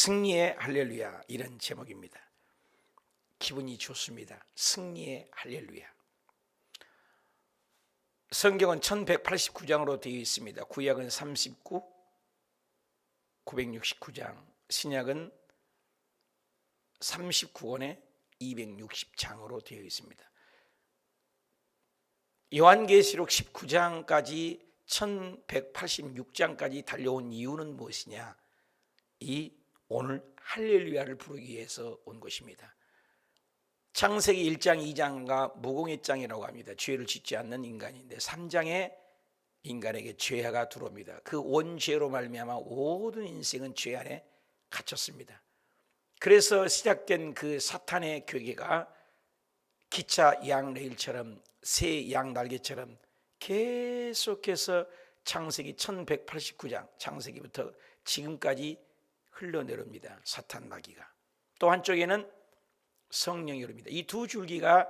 승리의 할렐루야, 이런 제목입니다. 기분이 좋습니다. 승리의 할렐루야. 성경은 1189장으로 되어 있습니다. 구약은 39, 969장, 신약은 39권에 260장으로 되어 있습니다. 요한계시록 19장까지 1186장까지 달려온 이유는 무엇이냐? 이 오늘 할렐루야를 부르기 위해서 온 것입니다. 창세기 1장 2장과 무공의 장이라고 합니다. 죄를 짓지 않는 인간인데 3장에 인간에게 죄가 들어옵니다. 그 원죄로 말미암아 모든 인생은 죄 안에 갇혔습니다. 그래서 시작된 그 사탄의 괴계가 기차 양 레일처럼 새 양 날개처럼 계속해서 창세기 1189장 창세기부터 지금까지 흘러내려옵니다. 사탄 마귀가. 또 한쪽에는 성령이 흐릅니다. 이 두 줄기가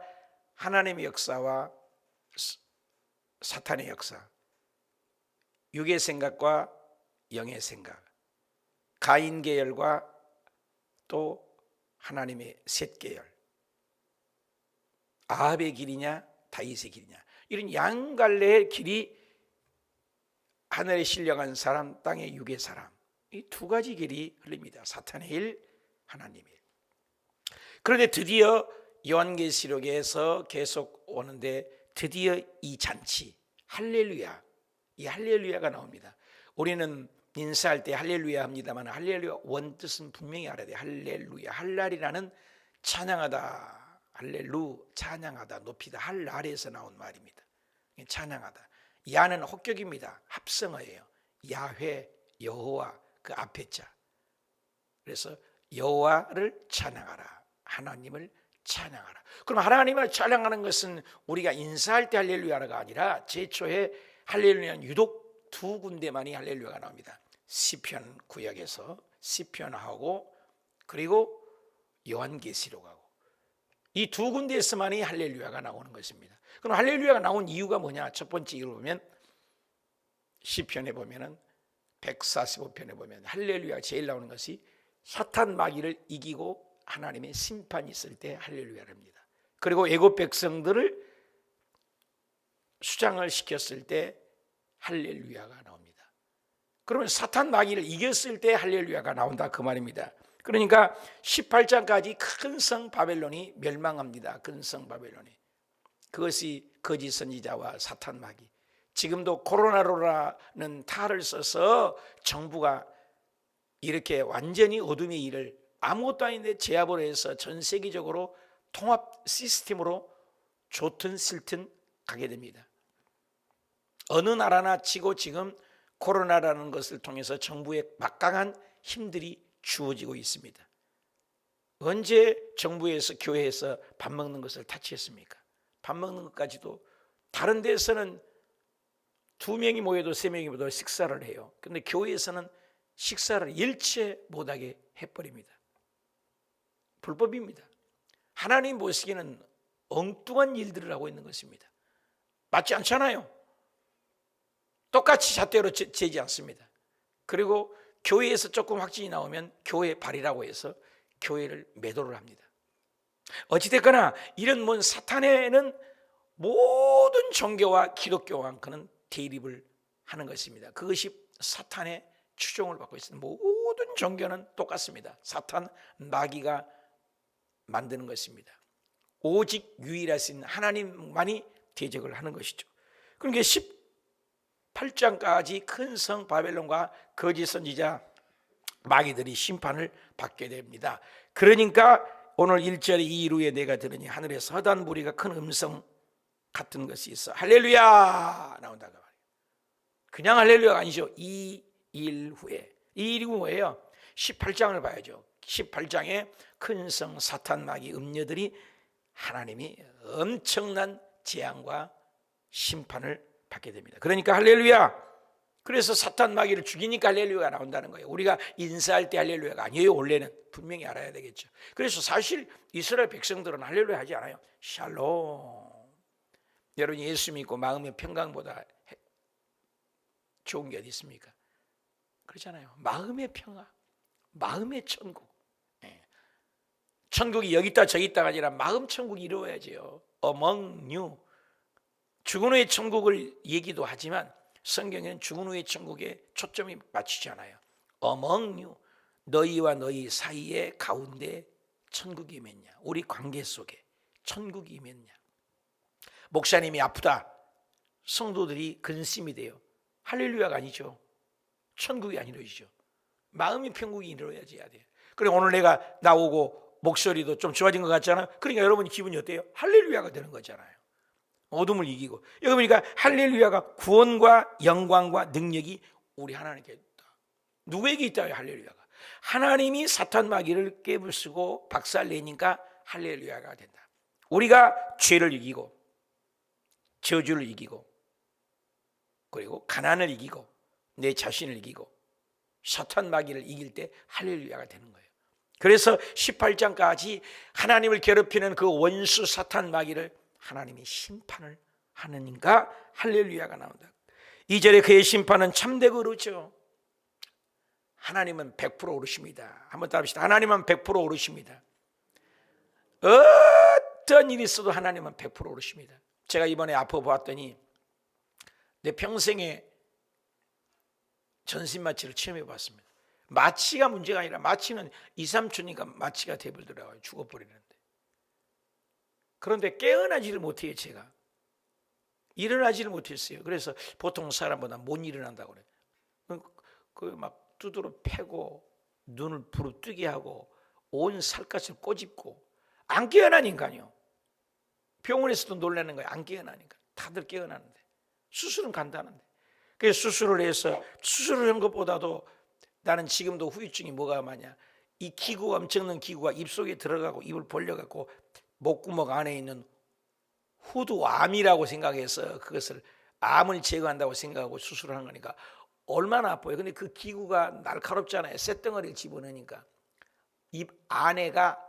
하나님의 역사와 사탄의 역사, 육의 생각과 영의 생각, 가인 계열과 또 하나님의 셋 계열, 아합의 길이냐 다윗의 길이냐, 이런 양갈래의 길이 하늘에 신령한 사람, 땅의 육의 사람, 이 두 가지 길이 흘립니다. 사탄의 일, 하나님의 일. 그런데 드디어 요한계시록에서 계속 오는데 드디어 이 잔치 할렐루야, 이 할렐루야가 나옵니다. 우리는 인사할 때 할렐루야 합니다만 할렐루야 원뜻은 분명히 알아야 돼요. 할렐루야, 할랄이라는 찬양하다, 할렐루 찬양하다, 높이다, 할랄에서 나온 말입니다. 찬양하다. 야는 혹격입니다. 합성어예요. 야훼, 여호와, 그 앞에 자. 그래서 여호와를 찬양하라, 하나님을 찬양하라. 그럼 하나님을 찬양하는 것은 우리가 인사할 때 할렐루야가 아니라 제초에 할렐루야는 유독 두 군데만이 할렐루야가 나옵니다. 시편 구약에서 시편하고 그리고 요한계시록하고 이 두 군데에서만이 할렐루야가 나오는 것입니다. 그럼 할렐루야가 나온 이유가 뭐냐? 첫 번째 이유를 보면 시편에 보면은 145편에 보면 할렐루야가 제일 나오는 것이 사탄 마귀를 이기고 하나님의 심판이 있을 때 할렐루야를 합니다. 그리고 애굽 백성들을 수장을 시켰을 때 할렐루야가 나옵니다. 그러면 사탄 마귀를 이겼을 때 할렐루야가 나온다, 그 말입니다. 그러니까 18장까지 큰 성 바벨론이 멸망합니다. 큰 성 바벨론이. 그것이 거짓 선지자와 사탄 마귀. 지금도 코로나로라는 탈을 써서 정부가 이렇게 완전히 어둠의 일을 아무것도 아닌데 제압을 해서 전 세계적으로 통합 시스템으로 좋든 싫든 가게 됩니다. 어느 나라나 치고 지금 코로나라는 것을 통해서 정부의 막강한 힘들이 주어지고 있습니다. 언제 정부에서 교회에서 밥 먹는 것을 타치했습니까? 밥 먹는 것까지도 다른 데서는 2명이 모여도 3명이 모여도 식사를 해요. 그런데 교회에서는 식사를 일체 못하게 해버립니다. 불법입니다. 하나님 보시기에는 엉뚱한 일들을 하고 있는 것입니다. 맞지 않잖아요. 똑같이 잣대로 재지 않습니다. 그리고 교회에서 조금 확진이 나오면 교회 발이라고 해서 교회를 매도를 합니다. 어찌됐거나 이런 사탄에는 모든 종교와 기독교와 그는 대립을 하는 것입니다. 그것이 사탄의 추종을 받고 있습니다. 모든 종교는 똑같습니다. 사탄 마귀가 만드는 것입니다. 오직 유일하신 하나님만이 대적을 하는 것이죠. 그러니까 18장까지 큰 성 바벨론과 거짓 선지자 마귀들이 심판을 받게 됩니다. 그러니까 오늘 1절에 이루에 내가 들으니 하늘에서 허다한 무리가 큰 음성 같은 것이 있어 할렐루야 나온다고 말이에요. 그냥 할렐루야가 아니죠. 이 일 후에. 이 일이 뭐예요? 18장을 봐야죠. 18장에 큰 성 사탄 마귀 음녀들이 하나님이 엄청난 재앙과 심판을 받게 됩니다. 그러니까 할렐루야. 그래서 사탄 마귀를 죽이니까 할렐루야가 나온다는 거예요. 우리가 인사할 때 할렐루야가 아니에요. 원래는 분명히 알아야 되겠죠. 그래서 사실 이스라엘 백성들은 할렐루야 하지 않아요. 샬롬. 여러분 예수 믿고 마음의 평강보다 좋은 게 어디 있습니까? 그렇잖아요. 마음의 평화. 마음의 천국. 천국이 여기 있다 저기 있다가 아니라 마음 천국이 이루어야지요. Among you. 죽은 후의 천국을 얘기도 하지만 성경에는 죽은 후의 천국에 초점이 맞추지 않아요. Among you. 너희와 너희 사이의 가운데 천국이 임했냐. 우리 관계 속에 천국이 임했냐. 목사님이 아프다. 성도들이 근심이 돼요. 할렐루야가 아니죠. 천국이 안 이루어지죠. 마음의 평국이 이루어야지 해야 돼요. 그래 오늘 내가 나오고 목소리도 좀 좋아진 것 같잖아요. 그러니까 여러분이 기분이 어때요? 할렐루야가 되는 거잖아요. 어둠을 이기고. 여기 보니까 할렐루야가 구원과 영광과 능력이 우리 하나님께 있다. 누구에게 있다요? 할렐루야가. 하나님이 사탄 마귀를 깨부수고 박살내니까 할렐루야가 된다. 우리가 죄를 이기고 저주를 이기고 그리고 가난을 이기고 내 자신을 이기고 사탄 마귀를 이길 때 할렐루야가 되는 거예요. 그래서 18장까지 하나님을 괴롭히는 그 원수 사탄 마귀를 하나님이 심판을 하느니까 할렐루야가 나온다. 2절에 그의 심판은 참되고 그렇죠. 하나님은 100% 오르십니다. 한번 따라합시다. 하나님은 100% 오르십니다. 어떤 일이 있어도 하나님은 100% 오르십니다. 제가 이번에 아파 보았더니 내 평생에 전신마취를 체험해 봤습니다. 마취가 문제가 아니라 마취는 2, 3초니까 마취가 돼버리더라고요. 죽어버리는데. 그런데 깨어나지를 못해요. 제가 일어나지를 못했어요. 그래서 보통 사람보다 못 일어난다고 그래요. 막 두드러 패고 눈을 부릅뜨게 하고 온 살갗을 꼬집고 안 깨어나니까요. 병원에서도 놀라는 거예요. 안 깨어나니까. 다들 깨어나는데 수술은 간다는데. 그래서 수술을 해서 수술을 한 것보다도 나는 지금도 후유증이 뭐가 많냐. 이 기구가 엄청난 기구가 입속에 들어가고 입을 벌려갖고 목구멍 안에 있는 후두암이라고 생각해서 그것을 암을 제거한다고 생각하고 수술을 한 거니까 얼마나 아파요. 근데 그 기구가 날카롭잖아요. 쇳덩어리를 집어넣으니까 입 안에가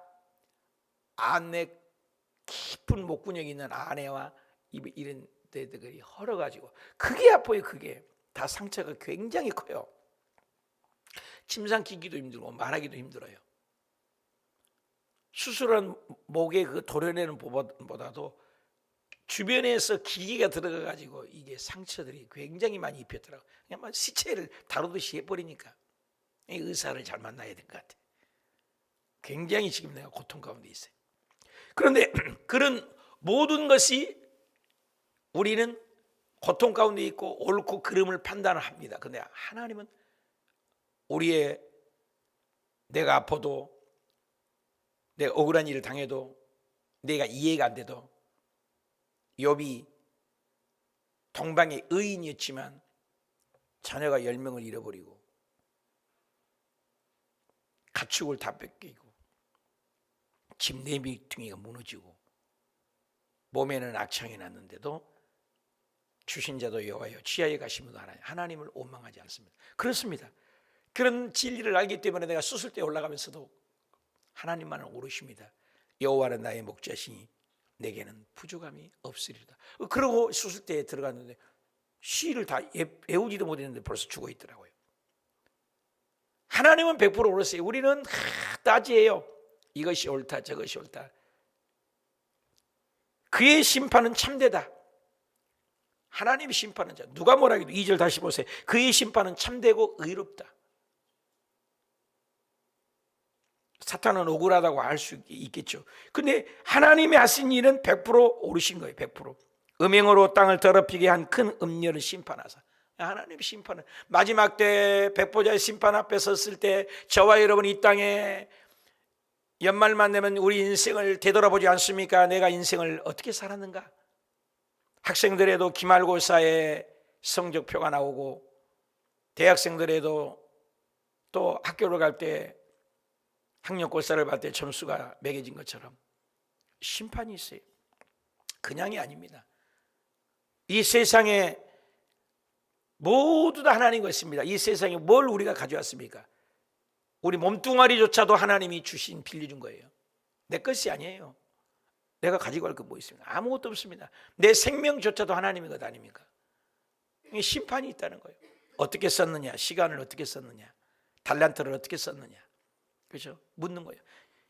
안에 깊은 목구멍이 있는 안에와 입에 이런 데들이 헐어가지고 그게 아파요. 그게 다 상처가 굉장히 커요. 침 삼키기도 힘들고 말하기도 힘들어요. 수술한 목에 그 도려내는 보다도 주변에서 기계가 들어가가지고 이게 상처들이 굉장히 많이 입혔더라고요. 그냥 막 시체를 다루듯이 해버리니까 의사를 잘 만나야 될 것 같아요. 굉장히 지금 내가 고통 가운데 있어요. 그런데 그런 모든 것이 우리는 고통 가운데 있고 옳고 그름을 판단을 합니다. 그런데 하나님은 우리의 내가 아파도 내가 억울한 일을 당해도 내가 이해가 안 돼도 욥이 동방의 의인이었지만 자녀가 10명을 잃어버리고 가축을 다 뺏기고 집 내비둥이가 무너지고 몸에는 악창이 났는데도 주신 자도 여호와여 지하에 가신 분도 하나님을 원망하지 않습니다. 그렇습니다. 그런 진리를 알기 때문에 내가 수술대에 올라가면서도 하나님만을 오르십니다. 여호와는 나의 목자시니 내게는 부족함이 없으리로다. 그러고 수술대에 들어갔는데 시를 다 외우지도 못했는데 벌써 죽어 있더라고요. 하나님은 100% 오르세요. 우리는 따지해요. 이것이 옳다 저것이 옳다. 그의 심판은 참되다. 하나님의 심판은 누가 뭐라 해도 2절 다시 보세요. 그의 심판은 참되고 의롭다. 사탄은 억울하다고 할 수 있겠죠. 근데 하나님이 하신 일은 100% 오르신 거예요. 100%. 음행으로 땅을 더럽히게 한 큰 음녀를 심판하사. 하나님의 심판은 마지막 때 백보자의 심판 앞에 섰을 때 저와 여러분 이 땅에 연말만 되면 우리 인생을 되돌아보지 않습니까? 내가 인생을 어떻게 살았는가? 학생들에도 기말고사에 성적표가 나오고 대학생들에도 또 학교를 갈 때 학력고사를 받을 때 점수가 매겨진 것처럼 심판이 있어요. 그냥이 아닙니다. 이 세상에 모두 다 하나님 것입니다. 이 세상에 뭘 우리가 가져왔습니까? 우리 몸뚱아리조차도 하나님이 주신 빌려준 거예요. 내 것이 아니에요. 내가 가지고 갈 거 뭐 있습니까? 아무것도 없습니다. 내 생명조차도 하나님의 것 아닙니까? 심판이 있다는 거예요. 어떻게 썼느냐, 시간을 어떻게 썼느냐, 달란트를 어떻게 썼느냐. 그렇죠? 묻는 거예요.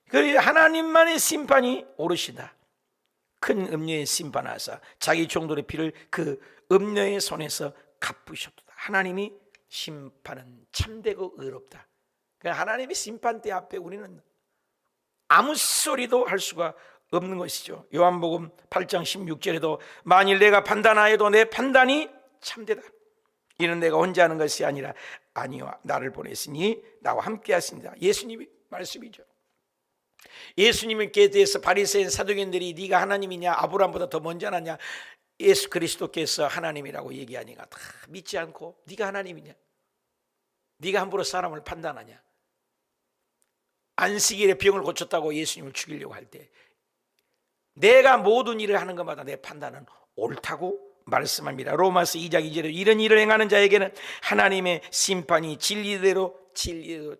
그래서 하나님만의 심판이 오르시다. 큰 음녀의 심판하사 자기 종들의 피를 그 음녀의 손에서 갚으셨도다. 하나님이 심판은 참되고 의롭다. 하나님의 심판대 앞에 우리는 아무 소리도 할 수가 없는 것이죠. 요한복음 8장 16절에도 만일 내가 판단하여도 내 판단이 참되다. 이는 내가 혼자 하는 것이 아니라 아니와 나를 보냈으니 나와 함께 하십니다. 예수님의 말씀이죠. 예수님께 대해서 바리새인 사두개인들이 네가 하나님이냐 아브라함보다 더 먼저 하냐, 예수 그리스도께서 하나님이라고 얘기하니까 다 믿지 않고 네가 하나님이냐, 네가 함부로 사람을 판단하냐, 안식일에 병을 고쳤다고 예수님을 죽이려고 할 때 내가 모든 일을 하는 것마다 내 판단은 옳다고 말씀합니다. 로마서 2장 2절에 이런 일을 행하는 자에게는 하나님의 심판이 진리대로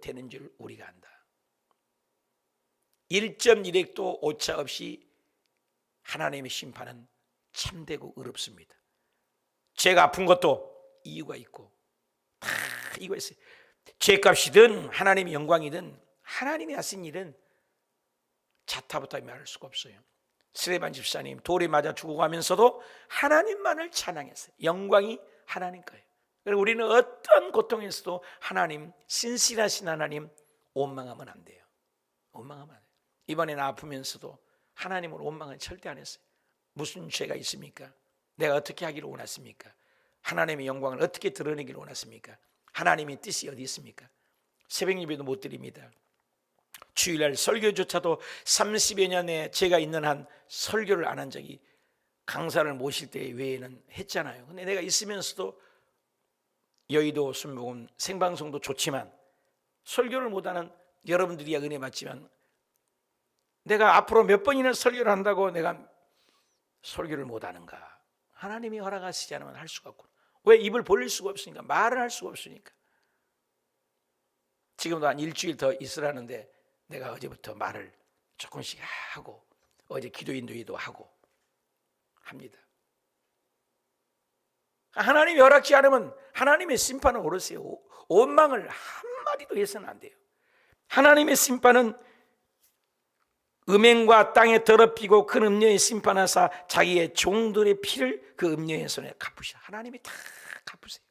되는 줄 우리가 안다. 1.1핵도 오차 없이 하나님의 심판은 참되고 의롭습니다. 죄가 아픈 것도 이유가 있고 다 이유가 있어요. 죄값이든 하나님의 영광이든 하나님이 하신 일은 자타부터 말할 수가 없어요. 스레반 집사님 돌에 맞아 죽어가면서도 하나님만을 찬양했어요. 영광이 하나님 거예요. 그리고 우리는 어떤 고통에서도 하나님, 신실하신 하나님 원망하면 안 돼요. 원망하면 안 돼요. 이번에 나 아프면서도 하나님을 원망은 절대 안 했어요. 무슨 죄가 있습니까? 내가 어떻게 하기를 원했습니까? 하나님의 영광을 어떻게 드러내기를 원했습니까? 하나님의 뜻이 어디 있습니까? 새벽 예배도 못 드립니다. 주일날 설교조차도 30여 년에 제가 있는 한 설교를 안 한 적이, 강사를 모실 때 외에는 했잖아요. 근데 내가 있으면서도 여의도 순복음 생방송도 좋지만 설교를 못하는 여러분들이야 은혜 받지만 내가 앞으로 몇 번이나 설교를 한다고 내가 설교를 못하는가? 하나님이 허락하시지 않으면 할 수가 없고, 왜? 입을 벌릴 수가 없으니까, 말을 할 수가 없으니까. 지금도 한 일주일 더 있으라는데 내가 어제부터 말을 조금씩 하고 어제 기도 인도회도 하고 합니다. 하나님이 허락지 않으면 하나님의 심판은 오르세요. 원망을 한마디도 해서는 안 돼요. 하나님의 심판은 음행과 땅에 더럽히고 큰 음녀의 심판하사 자기의 종들의 피를 그 음녀의 손에 갚으시라. 하나님이 다 갚으세요.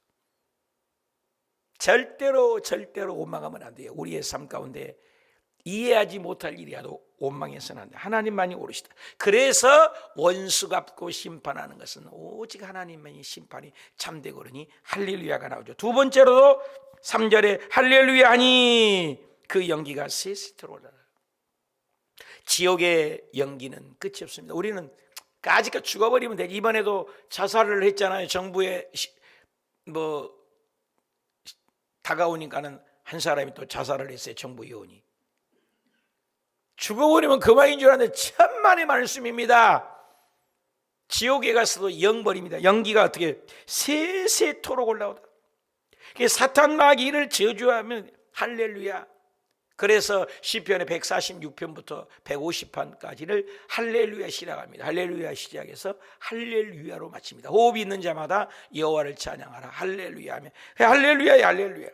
절대로 원망하면 안 돼요. 우리의 삶 가운데 이해하지 못할 일이라도 원망해서는 안 돼요. 하나님만이 오르시다. 그래서 원수 갚고 심판하는 것은 오직 하나님만이 심판이 참되고 그러니 할렐루야가 나오죠. 두 번째로도 3절에 할렐루야 하니 그 연기가 세세토록 올라라. 지옥의 연기는 끝이 없습니다. 우리는 아직까지 죽어버리면 되지. 이번에도 자살을 했잖아요. 정부에 다가오니까는 한 사람이 또 자살을 했어요. 정부 요원이. 죽어버리면 그만인 줄 알았는데 천만의 말씀입니다. 지옥에 가서도 영벌입니다. 연기가 어떻게 세세토록 올라오다. 사탄 마귀를 저주하면 할렐루야. 그래서 시편의 146편부터 150편까지를 할렐루야 시작합니다. 할렐루야 시작해서 할렐루야로 마칩니다. 호흡이 있는 자마다 여호와를 찬양하라. 할렐루야 하면 할렐루야야 할렐루야.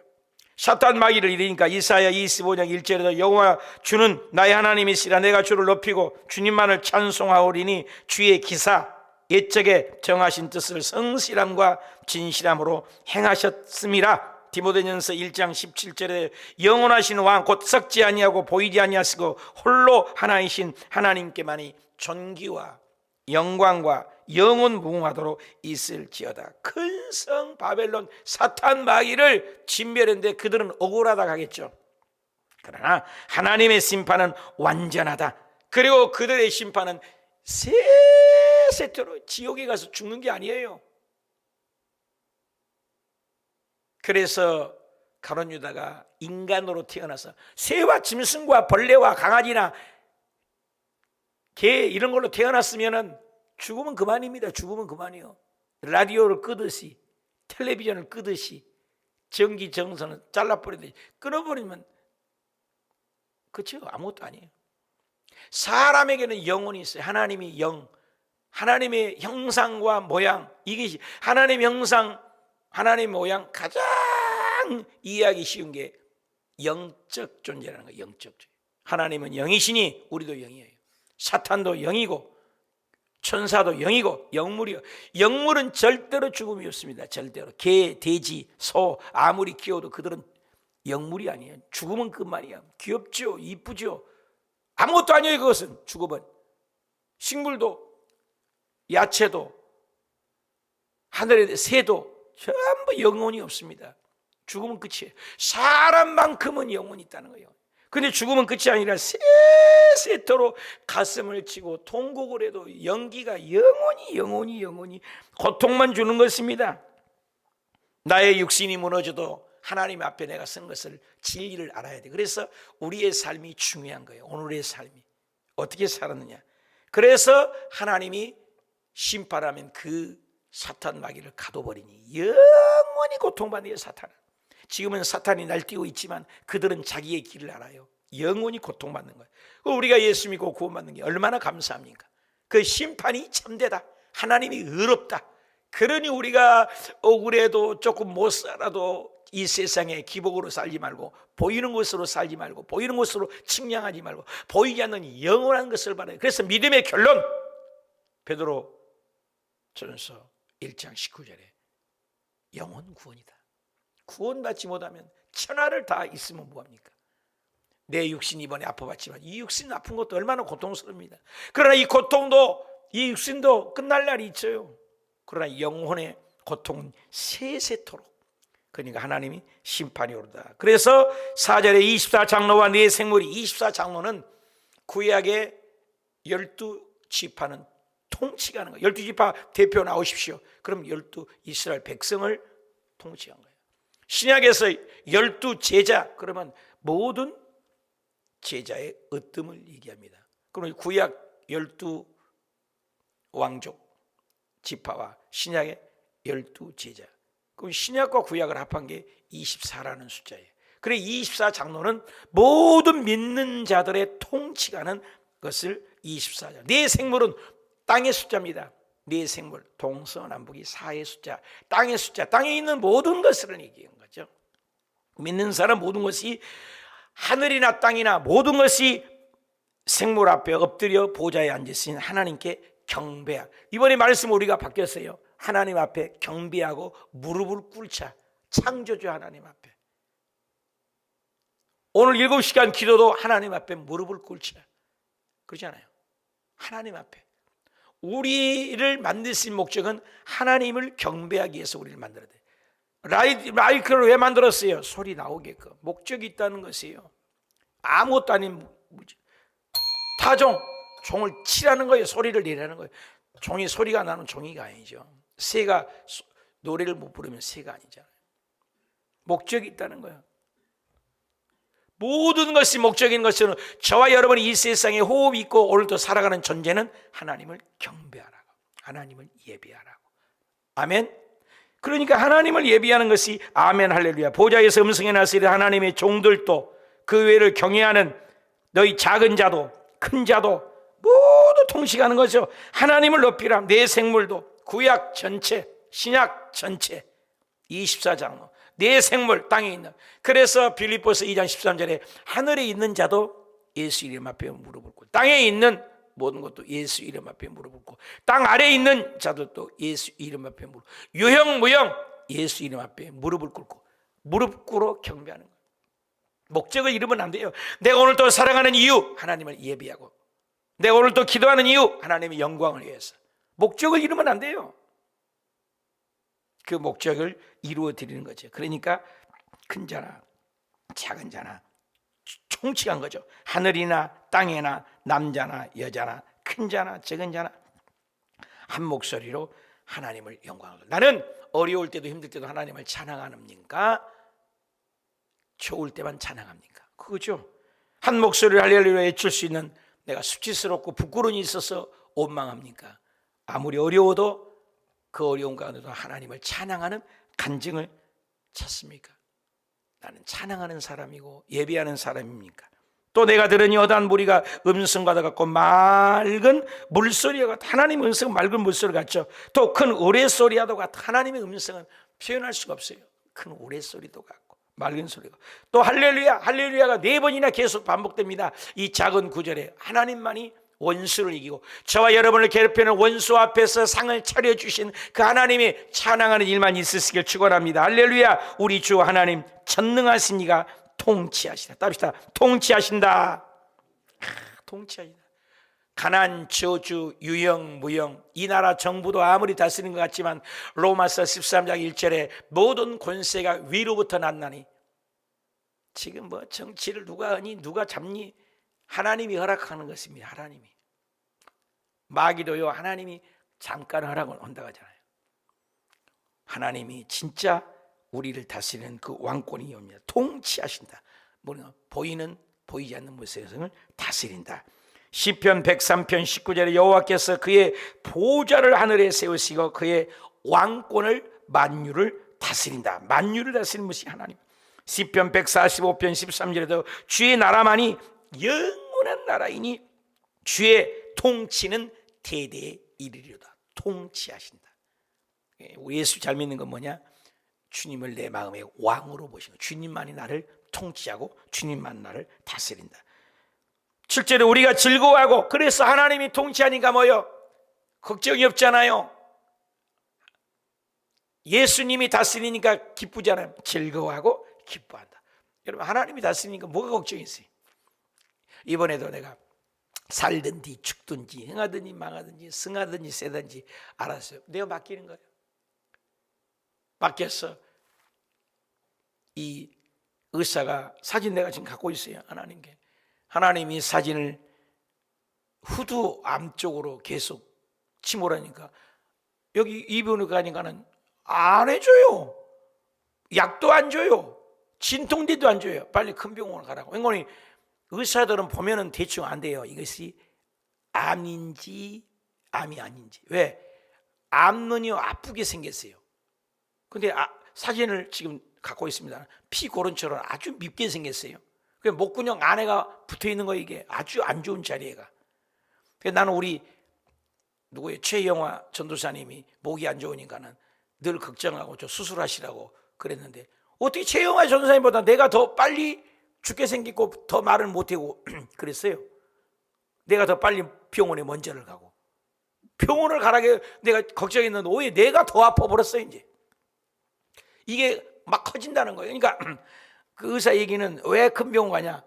사탄 마귀를 이르니까 이사야 25장 1절에도 여호와 주는 나의 하나님이시라. 내가 주를 높이고 주님만을 찬송하오리니 주의 기사 옛적에 정하신 뜻을 성실함과 진실함으로 행하셨음이라. 디모데전서 1장 17절에 영원하신 왕 곧 썩지 아니하고 보이지 아니하시고 홀로 하나이신 하나님께만이 존귀와 영광과 영원 무궁하도록 있을지어다. 큰 성 바벨론 사탄 마귀를 진멸했는데 그들은 억울하다 하겠죠. 그러나 하나님의 심판은 완전하다. 그리고 그들의 심판은 세세토록 지옥에 가서 죽는 게 아니에요. 그래서 가룟 유다가 인간으로 태어나서 새와 짐승과 벌레와 강아지나 개 이런 걸로 태어났으면 죽으면 그만입니다. 죽으면 그만이요. 라디오를 끄듯이 텔레비전을 끄듯이 전기 정선을 잘라버리듯이 끊어버리면 그렇죠. 아무것도 아니에요. 사람에게는 영혼이 있어요. 하나님이 영, 하나님의 형상과 모양, 이게 하나님의 형상, 하나님의 모양 가장 이해하기 쉬운 게 영적 존재라는 거예요. 영적 존재. 하나님은 영이시니 우리도 영이에요. 사탄도 영이고 천사도 영이고 영물이요. 영물은 절대로 죽음이 없습니다. 절대로. 개, 돼지, 소 아무리 키워도 그들은 영물이 아니에요. 죽음은 그만이야. 귀엽죠, 이쁘죠. 아무것도 아니에요. 그것은 죽음은. 식물도 야채도 하늘의 새도 전부 영혼이 없습니다. 죽음은 끝이에요. 사람만큼은 영혼이 있다는 거예요. 근데 죽음은 끝이 아니라 세세토록 가슴을 치고 통곡을 해도 연기가 영원히 고통만 주는 것입니다. 나의 육신이 무너져도 하나님 앞에 내가 쓴 것을 진리를 알아야 돼. 그래서 우리의 삶이 중요한 거예요. 오늘의 삶이 어떻게 살았느냐. 그래서 하나님이 심판하면 그 사탄 마귀를 가둬버리니 영원히 고통받는 사탄은. 지금은 사탄이 날뛰고 있지만 그들은 자기의 길을 알아요. 영원히 고통받는 거예요. 우리가 예수 믿고 구원받는 게 얼마나 감사합니까? 그 심판이 참되다. 하나님이 의롭다. 그러니 우리가 억울해도 조금 못 살아도 이 세상에 기복으로 살지 말고 보이는 것으로 살지 말고 보이는 것으로 측량하지 말고 보이지 않는 영원한 것을 바라요. 그래서 믿음의 결론, 베드로 전서 1장 19절에 영혼 구원이다. 구원받지 못하면 천하를 다 있으면 뭐합니까? 내 육신 이번에 아파봤지만 이 육신 아픈 것도 얼마나 고통스럽습니다. 그러나 이 고통도 이 육신도 끝날 날이 있어요. 그러나 영혼의 고통은 세세토록. 그러니까 하나님이 심판이 오르다. 그래서 4절에 24장로와 네 생물이, 24장로는 구약의 12지파는 통치가 하는 거예요. 12지파 대표 나오십시오. 그럼 12 이스라엘 백성을 통치한 거예요. 신약에서 12제자, 그러면 모든 제자의 으뜸을 얘기합니다. 그럼 구약 12왕족 지파와 신약의 12제자, 그럼 신약과 구약을 합한 게 24라는 숫자예요. 그래 24장로는 모든 믿는 자들의 통치가는 것을 24자. 네 생물은 땅의 숫자입니다. 네 생물, 동서남북이 4의 숫자, 땅의 숫자, 땅에 있는 모든 것을 얘기한 거죠. 믿는 사람 모든 것이 하늘이나 땅이나 모든 것이 생물 앞에 엎드려 보좌에 앉으신 하나님께 경배하고, 이번에 말씀 우리가 바뀌었어요. 하나님 앞에 경배하고 무릎을 꿇자. 창조주 하나님 앞에. 오늘 7시간 기도도 하나님 앞에 무릎을 꿇자. 그러잖아요. 하나님 앞에. 우리를 만드신 목적은 하나님을 경배하기 위해서 우리를 만들어야 돼. 마이크를 왜 만들었어요? 소리 나오게끔. 목적이 있다는 것이에요. 아무것도 아닌 타종, 종을 치라는 거예요. 소리를 내라는 거예요. 종이 소리가 나는 종이가 아니죠. 새가 노래를 못 부르면 새가 아니잖아요. 목적이 있다는 거예요. 모든 것이 목적인 것은 저와 여러분이 이 세상에 호흡이 있고 오늘도 살아가는 존재는 하나님을 경배하라고, 하나님을 예배하라고. 아멘. 그러니까 하나님을 예배하는 것이 아멘 할렐루야. 보좌에서 음성이 나서이르 하나님의 종들도 그 외를 경외하는 너희 작은 자도 큰 자도 모두 통치하는 거죠. 하나님을 높이라. 내 생물도 구약 전체, 신약 전체 24장로 내 생물 땅에 있는. 그래서 빌립보서 2장 13절에 하늘에 있는 자도 예수 이름 앞에 무릎을 꿇고, 땅에 있는 모든 것도 예수 이름 앞에 무릎을 꿇고, 땅 아래에 있는 자들도 예수 이름 앞에 무릎, 유형 무형 예수 이름 앞에 무릎을 꿇고 무릎 꿇어 경배하는 거예요. 목적을 잃으면 안 돼요. 내가 오늘 또 살아가는 이유 하나님을 예배하고, 내가 오늘 또 기도하는 이유 하나님의 영광을 위해서. 목적을 잃으면 안 돼요. 그 목적을 이루어 드리는 거죠. 그러니까 큰 자나 작은 자나 총칙한 거죠. 하늘이나 땅이나 남자나 여자나 큰 자나 적은 자나 한 목소리로 하나님을 영광하고. 나는 어려울 때도 힘들 때도 하나님을 찬양합니까? 좋을 때만 찬양합니까? 그거죠. 한 목소리를 할렐루야 외칠 수 있는 내가 수치스럽고 부끄러운 일이 있어서 원망합니까? 아무리 어려워도 그 어려운 가운데도 하나님을 찬양하는 간증을 찾습니까? 나는 찬양하는 사람이고 예배하는 사람입니까? 또 내가 들으니 어떠한 무리가 음성과 같고 맑은 물소리와 같아. 하나님의 음성은 맑은 물소리 같죠. 또 큰 우레소리와도 같아. 하나님의 음성은 표현할 수가 없어요. 큰 우레소리도 같고 맑은 소리가. 또 할렐루야, 할렐루야가 4번이나 계속 반복됩니다. 이 작은 구절에 하나님만이 원수를 이기고 저와 여러분을 괴롭히는 원수 앞에서 상을 차려주신 그 하나님이 찬양하는 일만 있으시길 축원합니다. 할렐루야. 우리 주 하나님 전능하신 이가 통치하시다. 따릅시다. 통치하신다. 통치하신다. 가난, 저주, 유영, 무영, 이 나라 정부도 아무리 다스리는 것 같지만 로마서 13장 1절에 모든 권세가 위로부터 났나니, 지금 뭐 정치를 누가 하니 누가 잡니, 하나님이 허락하는 것입니다. 하나님이. 마귀도요, 하나님이 잠깐 허락을 한다고 하잖아요. 하나님이 진짜 우리를 다스리는 그 왕권이 옵니다. 통치하신다. 뭐냐, 보이는 보이지 않는 모습을 다스린다. 시편 103편 19절에 여호와께서 그의 보좌를 하늘에 세우시고 그의 왕권을 만유를 다스린다. 만유를 다스리는 것이 하나님. 시편 145편 13절에도 주의 나라만이 영원한 나라이니 주의 통치는 대대에 이르리로다. 통치하신다. 예수 잘 믿는 건 뭐냐? 주님을 내 마음의 왕으로 보시는, 주님만이 나를 통치하고 주님만 나를 다스린다. 실제로 우리가 즐거워하고, 그래서 하나님이 통치하니까 뭐요? 걱정이 없잖아요. 예수님이 다스리니까 기쁘잖아요. 즐거워하고 기뻐한다. 여러분, 하나님이 다스리니까 뭐가 걱정이 있어요? 이번에도 내가 살든지 죽든지 흥하든지 망하든지 승하든지 세든지 알았어요. 내가 맡기는 거예요. 맡겼어. 이 의사가 사진 내가 지금 갖고 있어요. 하나님께. 하나님이 사진을 후두 암 쪽으로 계속 침몰하니까 여기 입원을 가니까는 안 해줘요. 약도 안 줘요. 진통제도 안 줘요. 빨리 큰 병원을 가라고. 왜냐면 의사들은 보면은 대충 안 돼요. 이것이 암인지 암이 아닌지. 왜? 암은요 아프게 생겼어요. 근데 사진을 지금 갖고 있습니다. 피고름처럼 아주 밉게 생겼어요. 목구녕 안에가 붙어있는 거, 이게 아주 안 좋은 자리에가. 나는 우리 누구예요? 최영화 전도사님이 목이 안 좋으니까는 늘 걱정하고 저 수술하시라고 그랬는데, 어떻게 최영화 전도사님보다 내가 더 빨리 죽게 생겼고 더 말을 못하고 그랬어요. 내가 더 빨리 병원에 먼저를 가고, 병원을 가라게 내가 걱정했는데 오히려 내가 더 아파버렸어요. 이제 이게 막 커진다는 거예요. 그러니까 그 의사 얘기는 왜 큰 병원 가냐?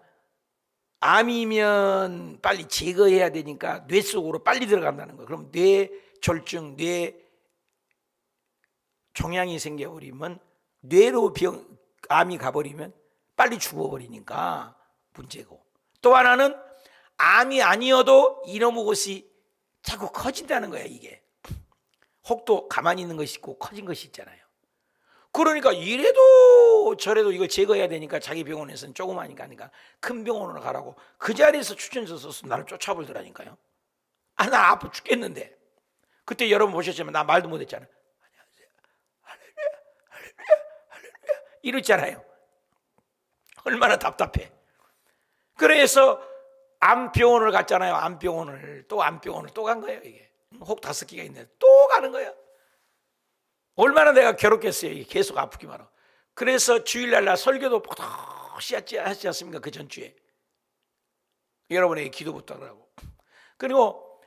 암이면 빨리 제거해야 되니까 뇌 속으로 빨리 들어간다는 거예요. 그럼 뇌 졸중, 뇌 종양이 생겨버리면, 뇌로 암이 가버리면 빨리 죽어버리니까 문제고, 또 하나는 암이 아니어도 이놈의 것이 자꾸 커진다는 거야. 이게 혹도 가만히 있는 것이 있고 커진 것이 있잖아요. 그러니까 이래도 저래도 이거 제거해야 되니까 자기 병원에서는 조그마니까 큰 병원으로 가라고 그 자리에서 추천서 써서 나를 쫓아버리더라니까요. 나 아파 죽겠는데. 그때 여러분 보셨지만 나 말도 못했잖아요. 안녕하세요, 할렐루야, 할렐루야, 할렐루야 이랬잖아요. 얼마나 답답해. 그래서 암병원을 갔잖아요. 암병원을 또 간 거예요. 이게 혹 5개가 있는데 또 가는 거예요. 얼마나 내가 괴롭겠어요. 이게 계속 아프기만 하고. 그래서 주일날 나 설교도 퍽퍽시 하지 않습니까? 그 전주에 여러분에게 기도 부탁을 하고. 그리고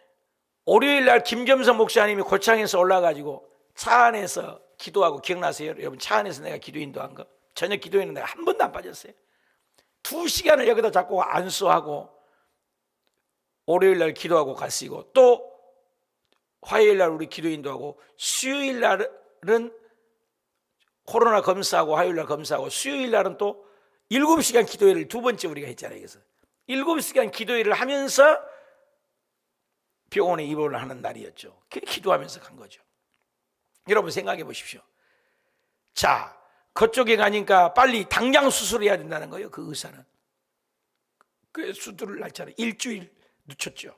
월요일날 김겸선 목사님이 고창에서 올라가지고 차 안에서 기도하고, 기억나세요? 여러분, 차 안에서 내가 기도 인도한 거, 저녁 기도에는 내가 한 번도 안 빠졌어요. 2시간을 여기다 잡고 안수하고 월요일날 기도하고 갔시고, 또 화요일날 우리 기도 인도하고, 수요일날은 코로나 검사하고, 화요일날 검사하고, 수요일날은 또 7시간 기도회를 2번째 우리가 했잖아요. 그래서 7시간 기도회를 하면서 병원에 입원을 하는 날이었죠. 기도하면서 간 거죠. 여러분 생각해 보십시오. 자, 그쪽에 가니까 빨리 당장 수술해야 된다는 거예요. 그 의사는. 그 수술을 날짜를 일주일 늦췄죠.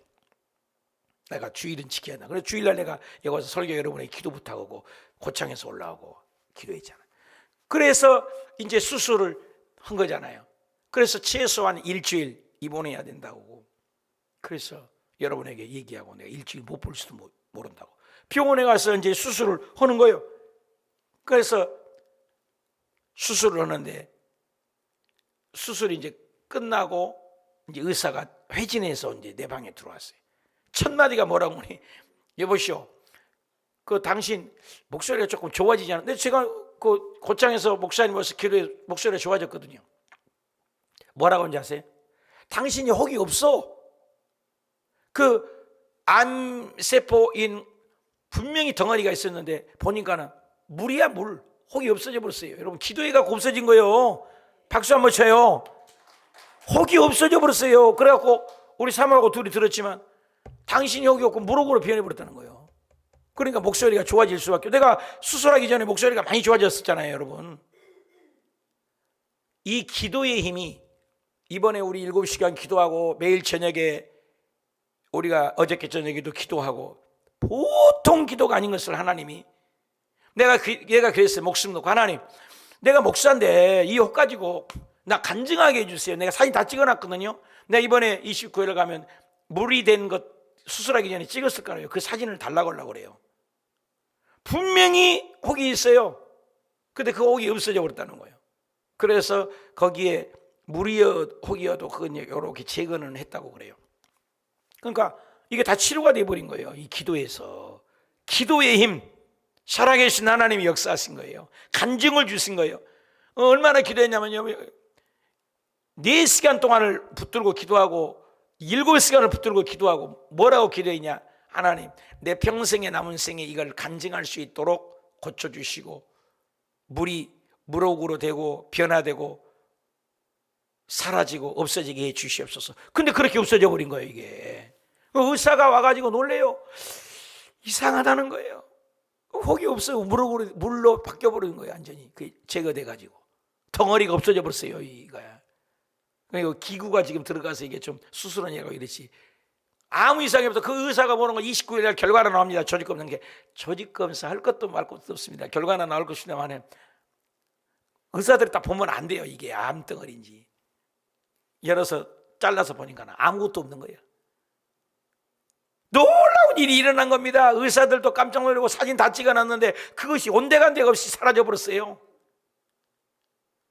내가 주일은 지켜야 한다. 그래서 주일날 내가 여기 와서 설교 여러분에게 기도 부탁하고 고창에서 올라오고 기도했잖아. 그래서 이제 수술을 한 거잖아요. 그래서 최소한 일주일 입원해야 된다고. 그래서 여러분에게 얘기하고 내가 일주일 못 볼 수도 모른다고. 병원에 가서 이제 수술을 하는 거예요. 그래서 수술을 하는데 수술이 이제 끝나고 이제 의사가 회진해서 이제 내 방에 들어왔어요. 첫 마디가 뭐라고 하니, 여보시오, 그 당신 목소리가 조금 좋아지지 않아? 근데 제가 그 곧장에서 목사님 와서 기도해 목소리가 좋아졌거든요. 뭐라고 하는지 아세요? 당신이 혹이 없어. 그 암세포인 분명히 덩어리가 있었는데 보니까는 물이야 물. 혹이 없어져 버렸어요. 여러분, 기도해갖고 없어진 거예요. 박수 한번 쳐요. 혹이 없어져 버렸어요. 그래갖고 우리 사모하고 둘이 들었지만 당신이 혹이 없고 무릎으로 변해버렸다는 거예요. 그러니까 목소리가 좋아질 수밖에. 내가 수술하기 전에 목소리가 많이 좋아졌었잖아요, 여러분. 이 기도의 힘이, 이번에 우리 7시간 기도하고 매일 저녁에 우리가 어저께 저녁에도 기도하고, 보통 기도가 아닌 것을 하나님이, 내가 그랬어요. 목숨 놓고, 하나님, 내가 목사인데 이 혹 가지고 나 간증하게 해주세요. 내가 사진 다 찍어놨거든요. 내가 이번에 29일 가면 물이 된 것 수술하기 전에 찍었을 거예요. 그 사진을 달라고 하려고 그래요. 분명히 혹이 있어요. 근데 그 혹이 없어져 버렸다는 거예요. 그래서 거기에 혹이어도 그건 이렇게 제거는 했다고 그래요. 그러니까 이게 다 치료가 돼버린 거예요. 이 기도에서. 기도의 힘, 살아계신 하나님이 역사하신 거예요. 간증을 주신 거예요. 얼마나 기도했냐면요, 4시간 동안을 붙들고 기도하고 7시간을 붙들고 기도하고, 뭐라고 기도했냐? 하나님, 내 평생에 남은 생에 이걸 간증할 수 있도록 고쳐주시고, 물이 물혹으로 되고 변화되고 사라지고 없어지게 해 주시옵소서. 근데 그렇게 없어져 버린 거예요. 이게 의사가 와가지고 놀래요. 이상하다는 거예요. 혹이 없어요. 물로 바뀌어버리는 거예요. 완전히 제거돼가지고 덩어리가 없어져 버렸어요. 이거야. 그러니까 기구가 지금 들어가서 이게 좀 수술하냐고 이랬지. 아무 이상이 없어. 그 의사가 보는 거 29일 날 결과가 나옵니다. 조직검사. 조직검사 할 것도 말 것도 없습니다. 결과는 나올 것이냐만 의사들이 딱 보면 안 돼요. 이게 암덩어리인지. 열어서 잘라서 보니까 아무것도 없는 거예요. 놀라운 일이 일어난 겁니다. 의사들도 깜짝 놀라고 사진 다 찍어놨는데 그것이 온데간데가 없이 사라져버렸어요.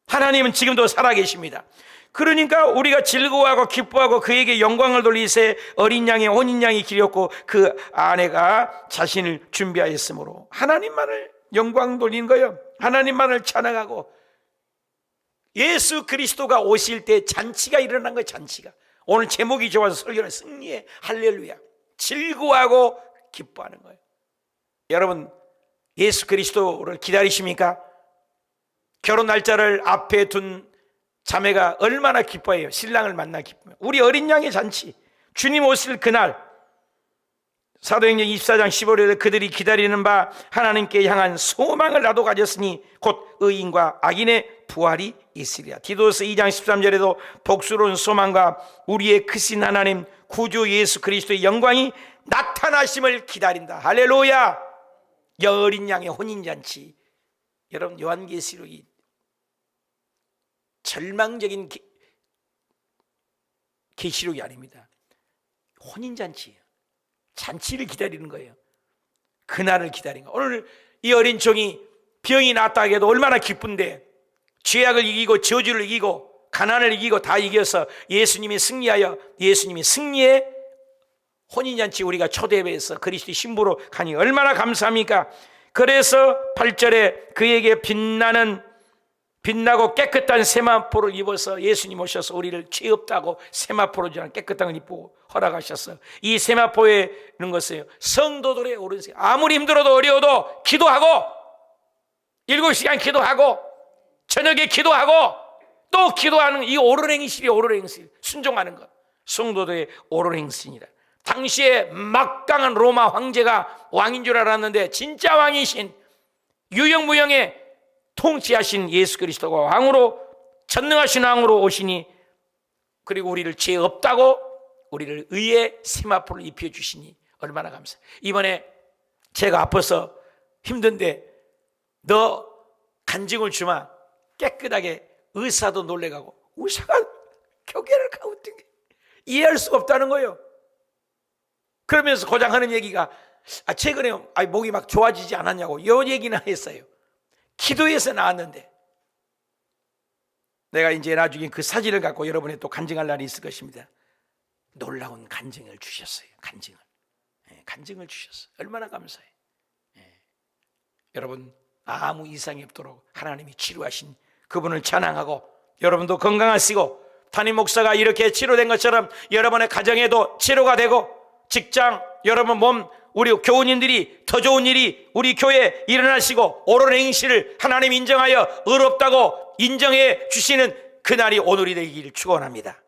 하나님은 지금도 살아계십니다. 그러니까 우리가 즐거워하고 기뻐하고 그에게 영광을 돌리세 어린 양의 혼인 양이 길이었고 그 아내가 자신을 준비하였으므로, 하나님만을 영광 돌리는 거예요. 하나님만을 찬양하고 예수 그리스도가 오실 때 잔치가 일어난 거예요. 잔치가. 오늘 제목이 좋아서 설교는 승리의 할렐루야. 즐거워하고 기뻐하는 거예요. 여러분, 예수 그리스도를 기다리십니까? 결혼 날짜를 앞에 둔 자매가 얼마나 기뻐해요. 신랑을 만나 기뻐해요. 우리 어린 양의 잔치, 주님 오실 그날, 사도행전 24장 15절에 그들이 기다리는 바 하나님께 향한 소망을 나도 가졌으니 곧 의인과 악인의 부활이 있으리라. 디도서 2장 13절에도 복스러운 소망과 우리의 크신 하나님 구주 예수 그리스도의 영광이 나타나심을 기다린다. 할렐루야. 어린 양의 혼인잔치. 여러분, 요한계시록이 절망적인 계시록이 아닙니다. 혼인잔치예요. 잔치를 기다리는 거예요. 그날을 기다리는 거예요. 오늘 이 어린 종이 병이 낫다 해도 얼마나 기쁜데, 죄악을 이기고 저주를 이기고 가난을 이기고 다 이겨서 예수님이 승리하여, 예수님이 승리의 혼인잔치 우리가 초대해서 그리스도의 신부로 가니 얼마나 감사합니까? 그래서 8절에 그에게 빛나고 깨끗한 세마포를 입어서 예수님 오셔서 우리를 죄 없다고 세마포로 주는 깨끗한 걸 입고 허락하셨어요. 이 세마포에 있는 것은 성도들의 오른세, 아무리 힘들어도 어려워도 기도하고 7시간 기도하고 저녁에 기도하고 또 기도하는 이 옳은 행실이 옳은 행실, 순종하는 것, 성도들의 옳은 행실이다. 당시에 막강한 로마 황제가 왕인 줄 알았는데 진짜 왕이신 유영무영의 통치하신 예수 그리스도가 왕으로, 전능하신 왕으로 오시니, 그리고 우리를 죄 없다고 우리를 의의 세마포를 입혀주시니 얼마나 감사해요. 이번에 제가 아파서 힘든데 너 간증을 주마. 깨끗하게 의사도 놀래가고, 의사가 교계를 가고 이해할 수가 없다는 거예요. 그러면서 고장 하는 얘기가 최근에 목이 막 좋아지지 않았냐고 이 얘기나 했어요. 기도해서 나왔는데 내가 이제 나중에 그 사진을 갖고 여러분의 또 간증할 날이 있을 것입니다. 놀라운 간증을 주셨어요. 간증을 주셨어요. 얼마나 감사해요. 여러분, 아무 이상이 없도록 하나님이 치료하신 그분을 찬양하고, 여러분도 건강하시고, 담임 목사가 이렇게 치료된 것처럼 여러분의 가정에도 치료가 되고, 직장, 여러분 몸, 우리 교우님들이 더 좋은 일이 우리 교회에 일어나시고, 옳은 행실을 하나님 인정하여 의롭다고 인정해 주시는 그날이 오늘이 되기를 축원합니다.